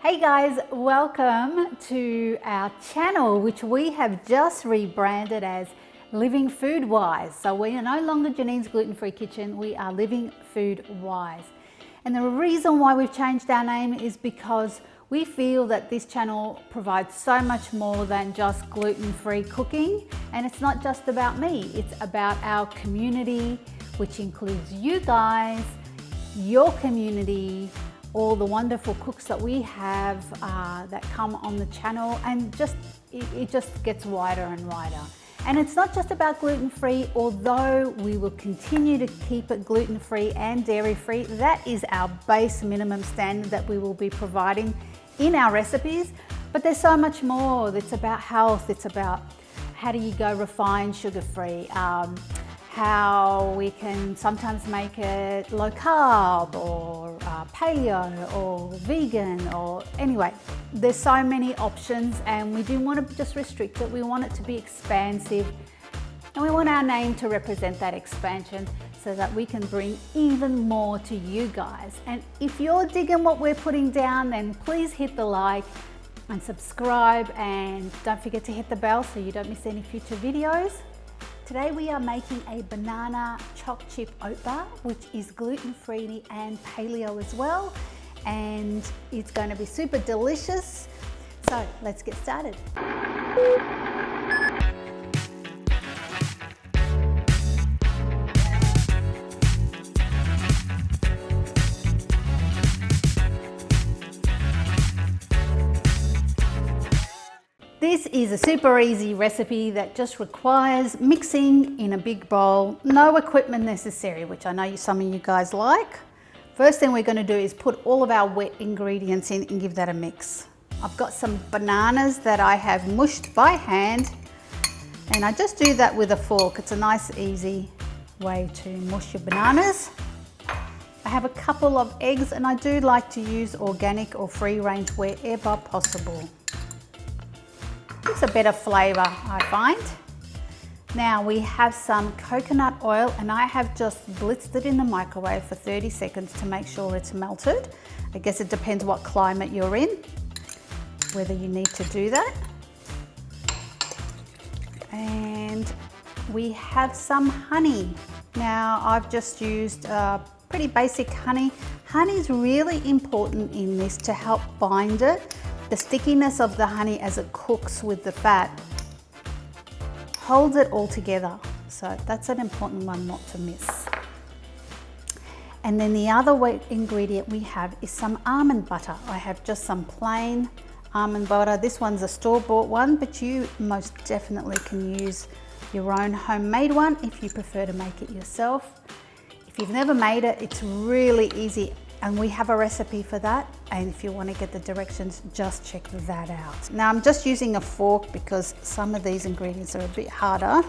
Hey guys, welcome to our channel, which we have just rebranded as Living Food Wise. So we are no longer Janine's Gluten-Free Kitchen, we are Living Food Wise. And the reason why we've changed our name is because we feel that this channel provides so much more than just gluten-free cooking. And it's not just about me, it's about our community, which includes you guys, your community, all the wonderful cooks that we have that come on the channel, and it just gets wider and wider. And it's not just about gluten-free, although we will continue to keep it gluten-free and dairy-free. That is our base minimum standard that we will be providing in our recipes. But there's so much more. It's about health, it's about how do you go refined sugar-free, how we can sometimes make it low carb or paleo or vegan, or anyway, there's so many options, and we didn't want to just restrict it. We want it to be expansive, and we want our name to represent that expansion so that we can bring even more to you guys. And if you're digging what we're putting down, then please hit the like and subscribe, and don't forget to hit the bell so you don't miss any future videos. Today we are making a banana choc chip oat bar, which is gluten-free and paleo as well, and it's going to be super delicious. So let's get started. This is a super easy recipe that just requires mixing in a big bowl, no equipment necessary, which I know some of you guys like. First thing we're going to do is put all of our wet ingredients in and give that a mix. I've got some bananas that I have mushed by hand, and I just do that with a fork. It's a nice easy way to mush your bananas. I have a couple of eggs, and I do like to use organic or free range wherever possible. Gives a better flavour, I find. Now we have some coconut oil, and I have just blitzed it in the microwave for 30 seconds to make sure it's melted. I guess it depends what climate you're in, whether you need to do that. And we have some honey. Now I've just used pretty basic honey. Honey is really important in this to help bind it. The stickiness of the honey as it cooks with the fat holds it all together. So that's an important one not to miss. And then the other wet ingredient we have is some almond butter. I have just some plain almond butter. This one's a store-bought one, but you most definitely can use your own homemade one if you prefer to make it yourself. If you've never made it, it's really easy. And we have a recipe for that, and if you want to get the directions, just check that out. Now I'm just using a fork because some of these ingredients are a bit harder,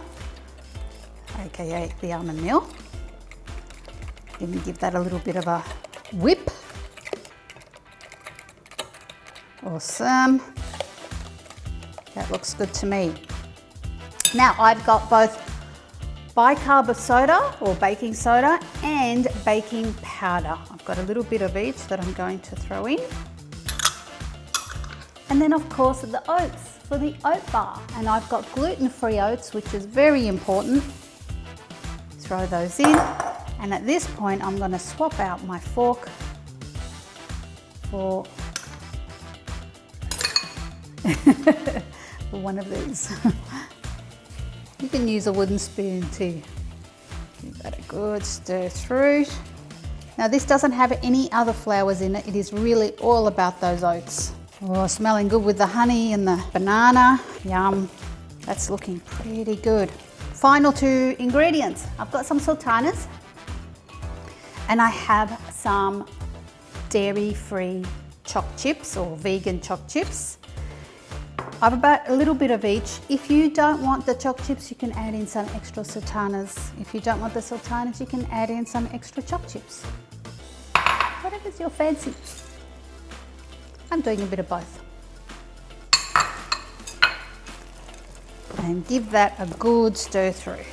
aka the almond meal. Let me give that a little bit of a whip. Awesome. That looks good to me. Now I've got both bicarb of soda or baking soda and baking powder. I've got a little bit of each that I'm going to throw in. And then of course the oats for the oat bar. And I've got gluten-free oats, which is very important. Throw those in. And at this point I'm going to swap out my fork for one of these. You can use a wooden spoon too. Give that a good stir through. Now this doesn't have any other flours in it. It is really all about those oats. Oh, smelling good with the honey and the banana. Yum. That's looking pretty good. Final two ingredients. I've got some sultanas, and I have some dairy-free choc chips or vegan choc chips. I've about a little bit of each. If you don't want the choc chips, you can add in some extra sultanas. If you don't want the sultanas, you can add in some extra choc chips. Whatever's your fancy. I'm doing a bit of both. And give that a good stir through.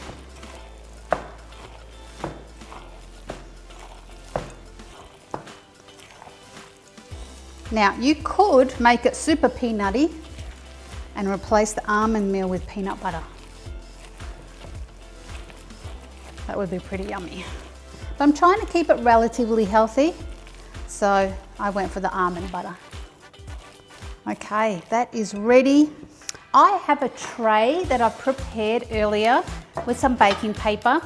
Now you could make it super peanutty and replace the almond meal with peanut butter. That would be pretty yummy. But I'm trying to keep it relatively healthy, so I went for the almond butter. Okay, that is ready. I have a tray that I've prepared earlier with some baking paper.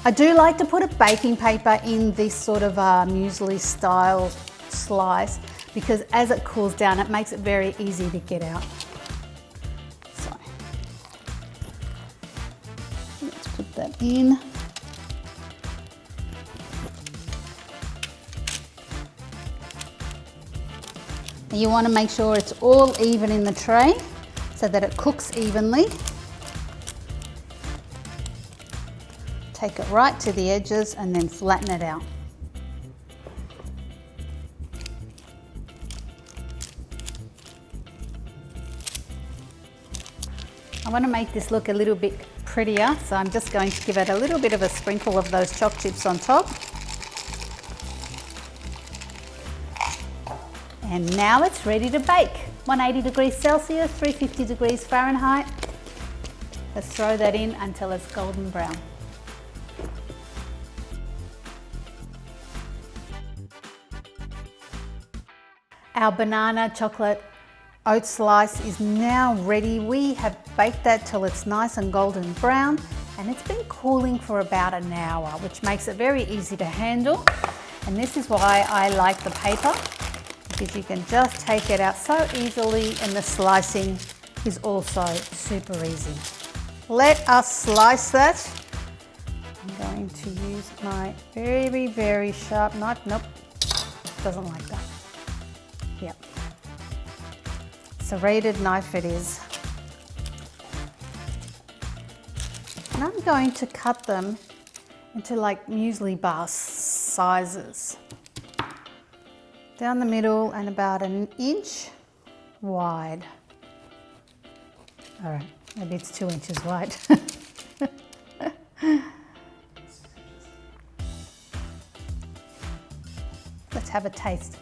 I do like to put a baking paper in this sort of muesli style slice because as it cools down, it makes it very easy to get out. So, let's put that in. You want to make sure it's all even in the tray so that it cooks evenly. Take it right to the edges and then flatten it out. I want to make this look a little bit prettier, so I'm just going to give it a little bit of a sprinkle of those choc chips on top. And now it's ready to bake. 180 degrees Celsius, 350 degrees Fahrenheit. Let's throw that in until it's golden brown. Our banana chocolate oat slice is now ready. We have baked that till it's nice and golden brown, and it's been cooling for about an hour, which makes it very easy to handle. And this is why I like the paper, because you can just take it out so easily, and the slicing is also super easy. Let us slice that. I'm going to use my very, very sharp knife. Nope, doesn't like that. Yep. Serrated knife it is. And I'm going to cut them into like muesli bar sizes. Down the middle and about an inch wide. All right, maybe it's 2 inches wide. Let's have a taste.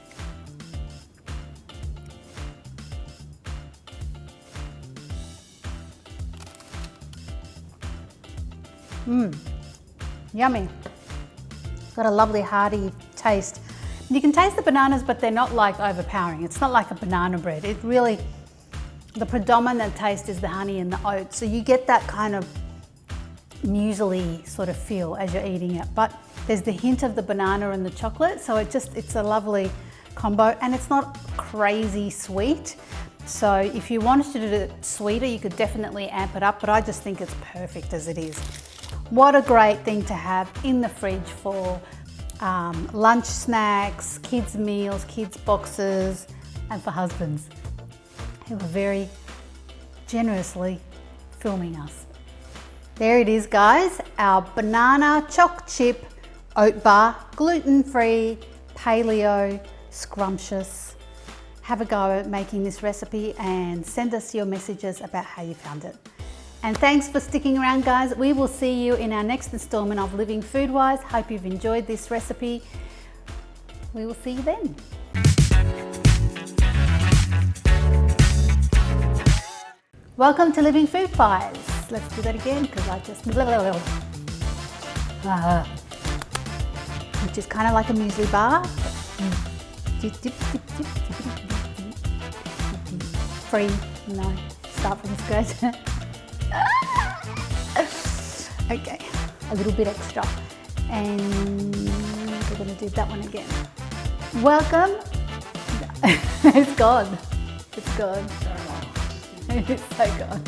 Yummy. Got a lovely hearty taste. You can taste the bananas, but they're not like overpowering. It's not like a banana bread. It really, the predominant taste is the honey and the oats. So you get that kind of muesli sort of feel as you're eating it. But there's the hint of the banana and the chocolate. So it's a lovely combo, and it's not crazy sweet. So if you wanted to do it sweeter, you could definitely amp it up, but I just think it's perfect as it is. What a great thing to have in the fridge for lunch snacks, kids' meals, kids' boxes, and for husbands who are very generously filming us. There it is, guys, our banana choc chip oat bar, gluten-free, paleo, scrumptious. Have a go at making this recipe and send us your messages about how you found it. And thanks for sticking around, guys. We will see you in our next installment of Living Foodwise. Hope you've enjoyed this recipe. We will see you then. Welcome to Living Foodwise. Let's do that again because I just... which is kind of like a muesli bar. Free, no, start from scratch. Okay, a little bit extra, and we're going to do that one again. Welcome. It's gone. It's gone. It's so gone.